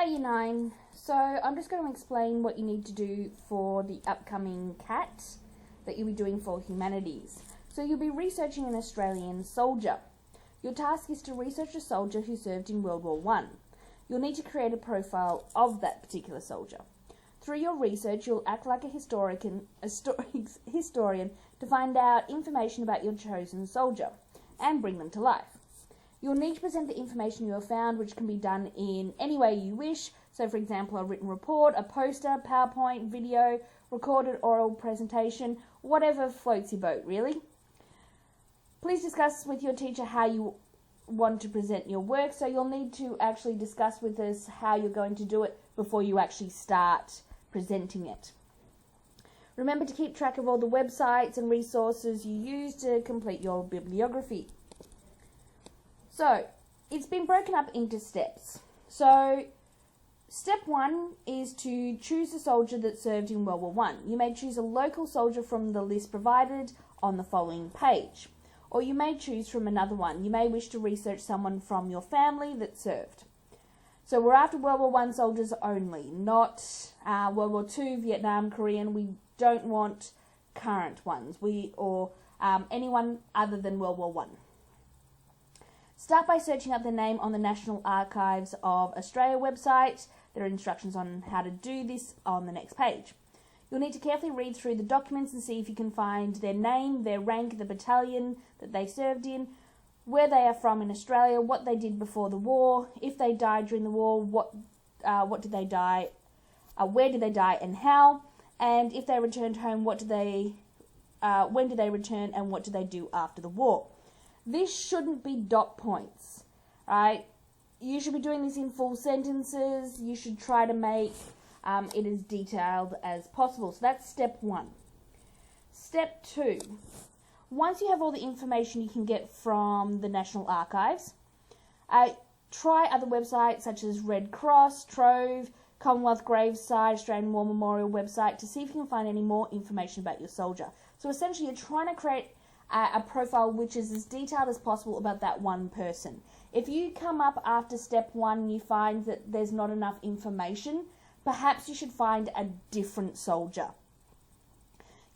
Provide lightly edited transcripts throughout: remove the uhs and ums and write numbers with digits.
Hi Year 9, so I'm just going to explain what you need to do for the upcoming CAT that you'll be doing for humanities. So you'll be researching an Australian soldier. Your task is to research a soldier who served in World War I. You'll need to create a profile of that particular soldier. Through your research, you'll act like a historian to find out information about your chosen soldier and bring them to life. You'll need to present the information you have found, which can be done in any way you wish. So, for example, a written report, a poster, PowerPoint, video, recorded oral presentation, whatever floats your boat, really. Please discuss with your teacher how you want to present your work. So you'll need to actually discuss with us how you're going to do it before you actually start presenting it. Remember to keep track of all the websites and resources you use to complete your bibliography. So, it's been broken up into steps. So, step 1 is to choose a soldier that served in World War I. You may choose a local soldier from the list provided on the following page, or you may choose from another one. You may wish to research someone from your family that served. So, we're after World War I soldiers only, not World War II, Vietnam, Korean. We don't want current ones, or anyone other than World War I. Start by searching up the name on the National Archives of Australia website. There are instructions on how to do this on the next page. You'll need to carefully read through the documents and see if you can find their name, their rank, the battalion that they served in, where they are from in Australia, what they did before the war, if they died during the war, what did they die, where did they die and how, and if they returned home, when did they return and what did they do after the war. This shouldn't be dot points, right? You should be doing this in full sentences. You should try to make it as detailed as possible. So that's step 1. Step 2. Once you have all the information you can get from the National Archives, try other websites such as Red Cross, Trove, Commonwealth Gravesite, Australian War Memorial website to see if you can find any more information about your soldier. So essentially you're trying to create a profile which is as detailed as possible about that one person. If you come up after step 1 and you find that there's not enough information, perhaps you should find a different soldier.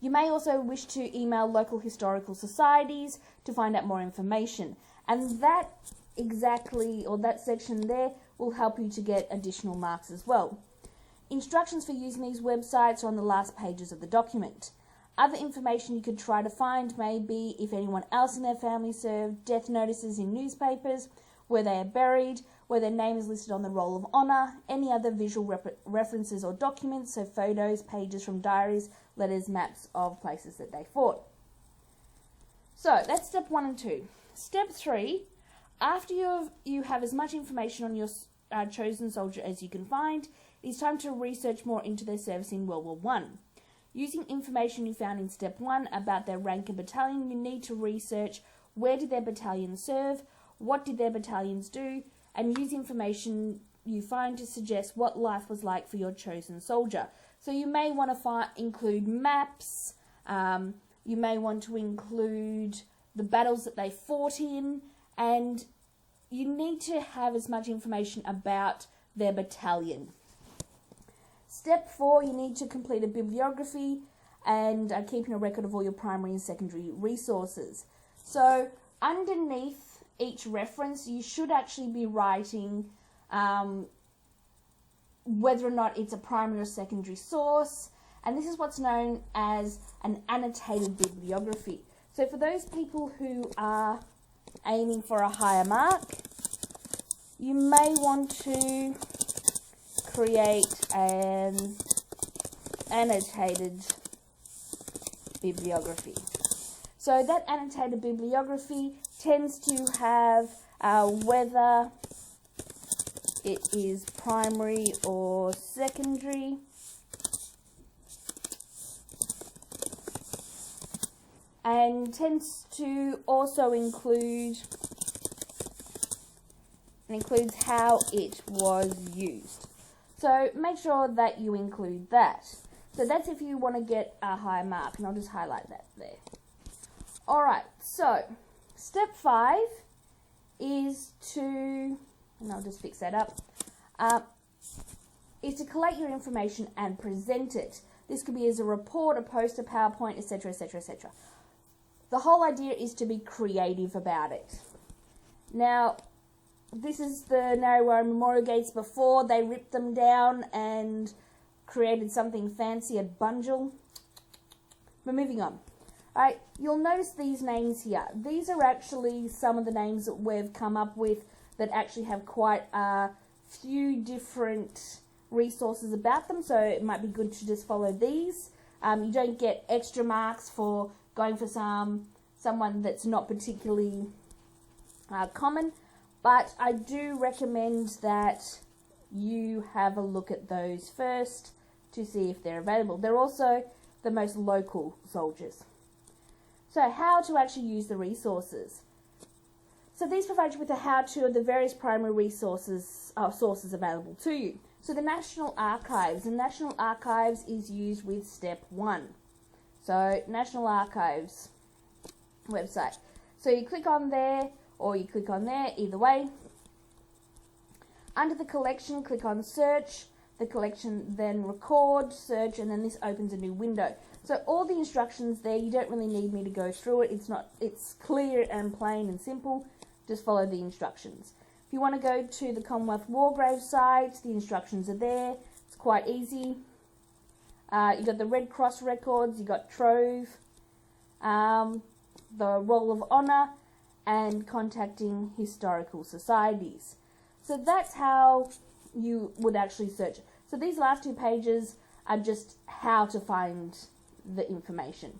You may also wish to email local historical societies to find out more information, and that section there will help you to get additional marks as well. Instructions for using these websites are on the last pages of the document. Other information you could try to find may be if anyone else in their family served, death notices in newspapers, where they are buried, where their name is listed on the Roll of Honour, any other visual references or documents, so photos, pages from diaries, letters, maps of places that they fought. So that's step 1 and 2. Step 3, after you have as much information on your chosen soldier as you can find, it's time to research more into their service in World War I. Using information you found in step 1 about their rank and battalion, you need to research where did their battalion serve, what did their battalions do, and use information you find to suggest what life was like for your chosen soldier. So you may want to include maps, you may want to include the battles that they fought in, and you need to have as much information about their battalion. Step 4, you need to complete a bibliography and keeping a record of all your primary and secondary resources. So underneath each reference, you should actually be writing whether or not it's a primary or secondary source, and this is what's known as an annotated bibliography. So for those people who are aiming for a higher mark, you may want to create an annotated bibliography. So that annotated bibliography tends to have whether it is primary or secondary, and tends to also includes how it was used. So make sure that you include that. So that's if you want to get a higher mark, and I'll just highlight that there. Alright, so step 5 is to, and I'll just fix that up, is to collect your information and present it. This could be as a report, a poster, PowerPoint, etc., etc., etc. The whole idea is to be creative about it. Now, this is the Narrowwarra Memorial Gates before they ripped them down and created something fancy at Bunjil. But moving on. Alright, you'll notice these names here. These are actually some of the names that we've come up with that actually have quite a few different resources about them, so it might be good to just follow these. You don't get extra marks for going for someone that's not particularly common, but I do recommend that you have a look at those first to see if they're available. They're also the most local soldiers. So how to actually use the resources. So these provide you with a how-to of the various primary resources sources available to you. So the National Archives. The National Archives is used with step 1. So National Archives website. So you click on there or you click on there, either way. Under the collection, click on search. The collection, then record, search, and then this opens a new window. So all the instructions there, you don't really need me to go through it. It's clear and plain and simple. Just follow the instructions. If you want to go to the Commonwealth War Grave site, the instructions are there. It's quite easy. You got the Red Cross records, you got Trove, the Roll of Honour, and contacting historical societies. So that's how you would actually search. So these last 2 pages are just how to find the information.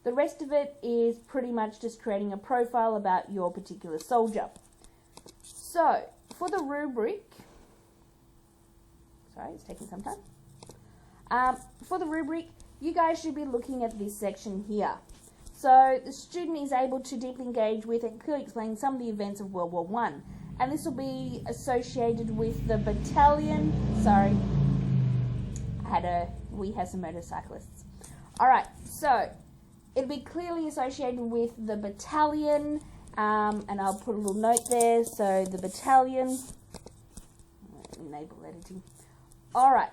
The rest of it is pretty much just creating a profile about your particular soldier. So, for the rubric, sorry, it's taking some time. For the rubric, you guys should be looking at this section here. So, the student is able to deeply engage with and clearly explain some of the events of World War I. And this will be associated with the battalion. Sorry, we have some motorcyclists. Alright, so it'll be clearly associated with the battalion, and I'll put a little note there. So the battalion, enable editing. Alright,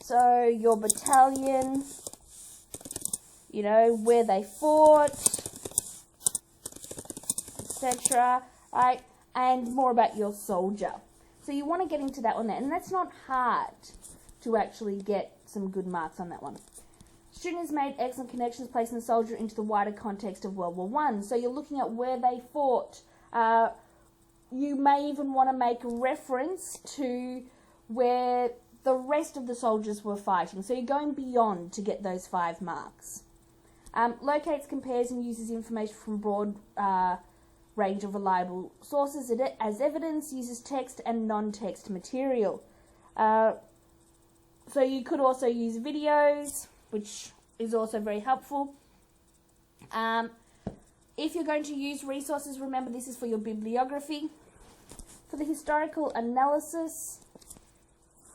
so your battalion, you know, where they fought, etc., right, and more about your soldier. So you want to get into that one there, and that's not hard to actually get some good marks on that one. Student has made excellent connections placing the soldier into the wider context of World War I. So you're looking at where they fought. You may even want to make a reference to where the rest of the soldiers were fighting. So you're going beyond to get those 5 marks. Locates, compares, and uses information from broad range of reliable sources as evidence, uses text and non-text material. So you could also use videos, which is also very helpful. If you're going to use resources, remember this is for your bibliography. For the historical analysis,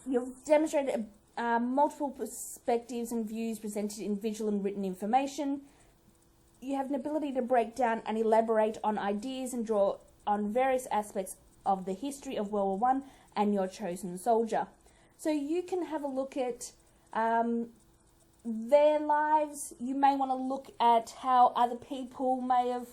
you've demonstrated multiple perspectives and views presented in visual and written information. You have an ability to break down and elaborate on ideas and draw on various aspects of the history of World War I and your chosen soldier. So you can have a look at their lives. You may want to look at how other people may have,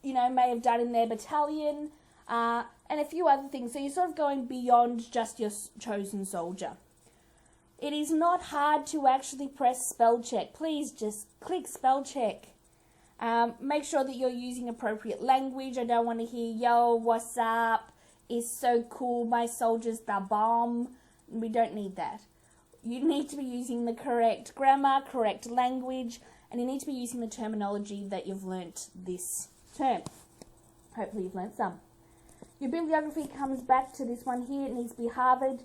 may have done in their battalion, and a few other things. So you're sort of going beyond just your chosen soldier. It is not hard to actually press spell check. Please just click spell check. Make sure that you're using appropriate language. I don't want to hear, yo, what's up? It's so cool, my soldier's the bomb. We don't need that. You need to be using the correct grammar, correct language, and you need to be using the terminology that you've learnt this term. Hopefully you've learnt some. Your bibliography comes back to this one here. It needs to be Harvard.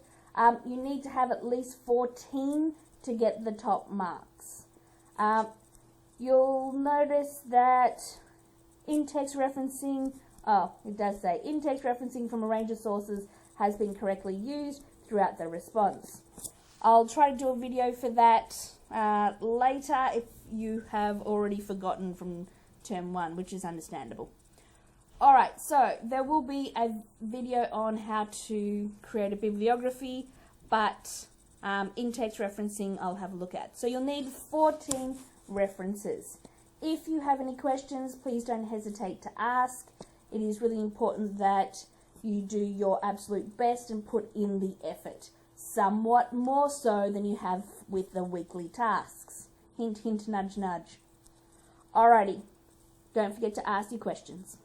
You need to have at least 14 to get the top marks. You'll notice that in-text referencing, it does say in-text referencing from a range of sources has been correctly used throughout the response. I'll try to do a video for that later if you have already forgotten from term 1, which is understandable. Alright, so there will be a video on how to create a bibliography, but in-text referencing I'll have a look at. So you'll need 14 references. If you have any questions, please don't hesitate to ask. It is really important that you do your absolute best and put in the effort, somewhat more so than you have with the weekly tasks. Hint, hint, nudge, nudge. Alrighty, don't forget to ask your questions.